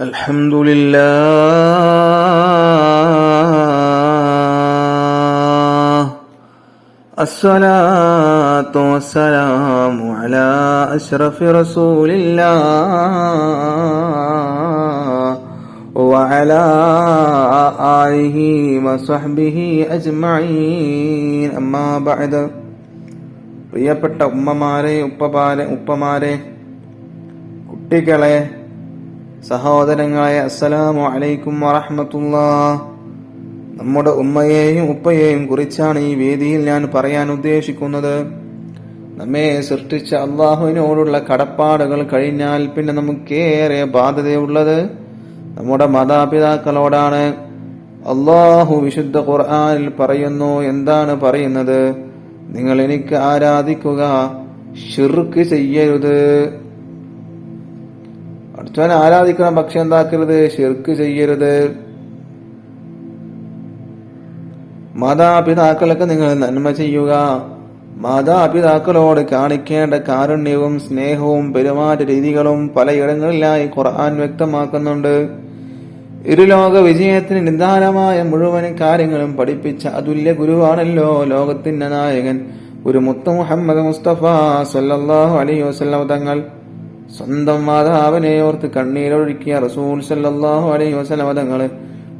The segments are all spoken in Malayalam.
الحمد لله الصلاة والسلام على أشرف رسول الله وعلى آله وصحبه أجمعين أما بعد. പ്രിയപ്പെട്ട ഉമ്മമാരെ, ഉപ്പമാരെ, കുട്ടികളെ, സഹോദരങ്ങളെ, അസ്സലാമു അലൈക്കും വറഹ്മത്തുള്ളാഹ്. നമ്മുടെ ഉമ്മയെയും ഉപ്പയെയും കുറിച്ചാണ് ഈ വേദിയിൽ ഞാൻ പറയാൻ ഉദ്ദേശിക്കുന്നത്. നമ്മെ സൃഷ്ടിച്ച അള്ളാഹുവിനോടുള്ള കടപ്പാടുകൾ കഴിഞ്ഞാൽ പിന്നെ നമുക്കേറെ ബാധ്യതയുള്ളത് നമ്മുടെ മാതാപിതാക്കളോടാണ്. അള്ളാഹു വിശുദ്ധ ഖുർആനിൽ പറയുന്നു. എന്താണ് പറയുന്നത്? നിങ്ങൾ എനിക്ക് ആരാധിക്കുക, ശിർക്ക് ചെയ്യരുത്. അടുത്തവനെ ആരാധിക്കണം, പക്ഷെ എന്താക്കരുത്? ശിർക്ക് ചെയ്യരുത്. മാതാപിതാക്കൾക്ക് നിങ്ങൾ നന്മ ചെയ്യുക. മാതാപിതാക്കളോട് കാണിക്കേണ്ട കാരുണ്യവും സ്നേഹവും പെരുമാറ്റ രീതികളും പലയിടങ്ങളിലായി ഖുർആൻ വ്യക്തമാക്കുന്നുണ്ട്. ഇരുലോക വിജയത്തിന് നിദാനമായ മുഴുവൻ കാര്യങ്ങളും പഠിപ്പിച്ച അതുല്യ ഗുരുവാണല്ലോ ലോകത്തിന്റെ നായകൻ ഒരു മുത്ത് മുഹമ്മദ് മുസ്തഫ സല്ലല്ലാഹു അലൈഹി വസല്ലം തങ്ങൾ. സ്വന്തം മാതാവിനെ ഓർത്ത് കണ്ണീരൊഴുക്കിയ റസൂൽ സല്ലല്ലാഹു അലൈഹി വസല്ലം തങ്ങൾ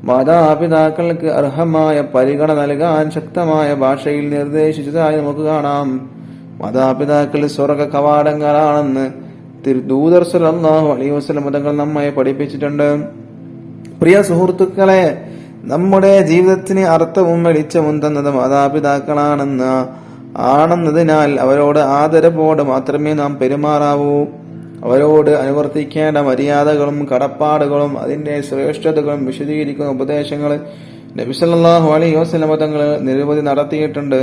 മാതാപിതാക്കൾക്ക് അർഹമായ പരിഗണന നൽകാൻ ശക്തമായ ഭാഷയിൽ നിർദ്ദേശിച്ചതായി നമുക്ക് കാണാം. മാതാപിതാക്കൾ സ്വർഗ കവാടങ്ങളാണെന്ന് ദൂതർ സല്ലല്ലാഹു അലൈഹി വസല്ലം തങ്ങൾ നമ്മെ പഠിപ്പിച്ചിട്ടുണ്ട്. പ്രിയ സുഹൃത്തുക്കളെ, നമ്മുടെ ജീവിതത്തിന് അർത്ഥവും വെളിച്ചവും തന്നത് മാതാപിതാക്കളാണെന്നതിനാൽ അവരോട് ആദരവോടെ മാത്രമേ നാം പെരുമാറാവൂ. അവരോട് അനുവർത്തിക്കേണ്ട മര്യാദകളും കടപ്പാടുകളും അതിന്റെ ശ്രേഷ്ഠതകളും വിശദീകരിക്കുന്ന ഉപദേശങ്ങൾ നബി സല്ലല്ലാഹു അലൈഹി വസല്ലം തങ്ങൾ നിരവധി നടത്തിയിട്ടുണ്ട്.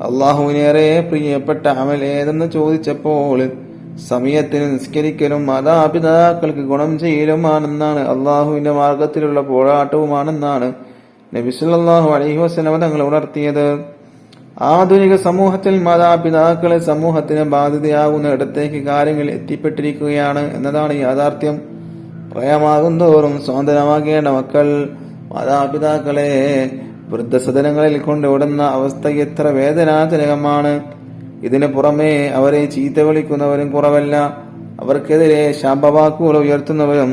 അള്ളാഹുവിനേറെ പ്രിയപ്പെട്ട അമൽ ഏതെന്ന് ചോദിച്ചപ്പോൾ സമയത്തിന് നിസ്കരിക്കലും മാതാപിതാക്കൾക്ക് ഗുണം ചെയ്യലുമാണെന്നാണ്, അള്ളാഹുവിന്റെ മാർഗത്തിലുള്ള പോരാട്ടവുമാണെന്നാണ് നബി സല്ലല്ലാഹു അലൈഹി വസല്ലം തങ്ങൾ ഉണർത്തിയത്. ആധുനിക സമൂഹത്തിൽ മാതാപിതാക്കളെ സമൂഹത്തിന് ബാധ്യതയാകുന്ന ഇടത്തേക്ക് കാര്യങ്ങൾ എത്തിപ്പെട്ടിരിക്കുകയാണ് എന്നതാണ് യാഥാർത്ഥ്യം. പ്രായമാകുന്തോറും സ്വതന്ത്രമാകേണ്ട മക്കൾ മാതാപിതാക്കളെ വൃദ്ധസദനങ്ങളിൽ കൊണ്ടുവിടുന്ന അവസ്ഥ എത്ര വേദനാജനകമാണ്. ഇതിനു പുറമെ അവരെ ചീത്ത വിളിക്കുന്നവരും കുറവല്ല. അവർക്കെതിരെ ശാപവാക്കുകൾ ഉയർത്തുന്നവരും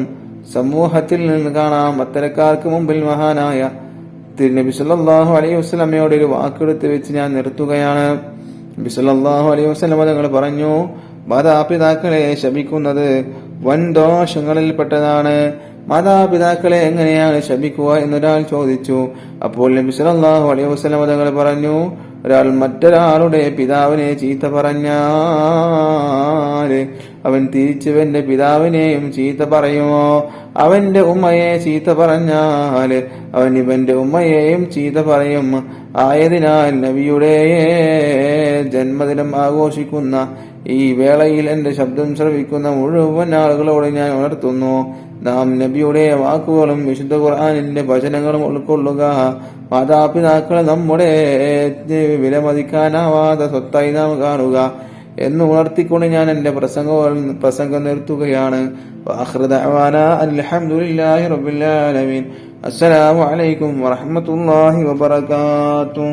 സമൂഹത്തിൽ നിന്ന് കാണാം. അത്തരക്കാർക്ക് മുമ്പിൽ മഹാനായ തിരുനബി സല്ലല്ലാഹു അലൈഹി വസല്ലമയോട് ഒരു വാക്കെടുത്ത് വെച്ച് ഞാൻ നിർത്തുകയാണ്. നബി സല്ലല്ലാഹു അലൈഹി വസല്ലമ തങ്ങൾ പറഞ്ഞു, മാതാപിതാക്കളെ ശപിക്കുന്നത് വൻ ദോഷങ്ങളിൽപ്പെട്ടതാണ്. മാതാപിതാക്കളെ എങ്ങനെയാണ് ശപിക്കുക എന്നൊരാൾ ചോദിച്ചു. അപ്പോൾ നബി സല്ലല്ലാഹു അലൈഹി വസല്ലമ തങ്ങൾ പറഞ്ഞു, ഒരാൾ മറ്റൊരാളുടെ പിതാവിനെ ചീത്ത പറഞ്ഞാല് അവൻ തിരിച്ചവന്റെ പിതാവിനെയും ചീത്ത പറയുമോ? അവന്റെ ഉമ്മയെ ചീത്ത പറഞ്ഞാല് അവൻ ഇവന്റെ ഉമ്മയെയും ചീത്ത പറയും. ആയതിനാൽ നബിയുടെ ജന്മദിനം ആഘോഷിക്കുന്ന ഈ വേളയിൽ എന്റെ ശബ്ദം ശ്രവിക്കുന്ന മുഴുവൻ ആളുകളോട് ഞാൻ ഉണർത്തുന്നു, നാം നബിയുടെ വാക്കുകളും വിശുദ്ധ ഖുർആനിന്റെ വചനങ്ങളും ഉൾക്കൊള്ളുക. മാതാപിതാക്കളെ നമ്മുടെ വിലമതിക്കാനാവാതെ സ്വത്തായി നാം കാണുക എന്ന് ഉണർത്തിക്കൊണ്ട് ഞാൻ എന്റെ പ്രസംഗം നിർത്തുകയാണ്. വആഖിറു ദഅവാനാ അൽഹംദുലില്ലാഹി റബ്ബിൽ ആലമീൻ. അസ്സലാമു അലൈക്കും വറഹ്മത്തുള്ളാഹി വബറകാതുഹു.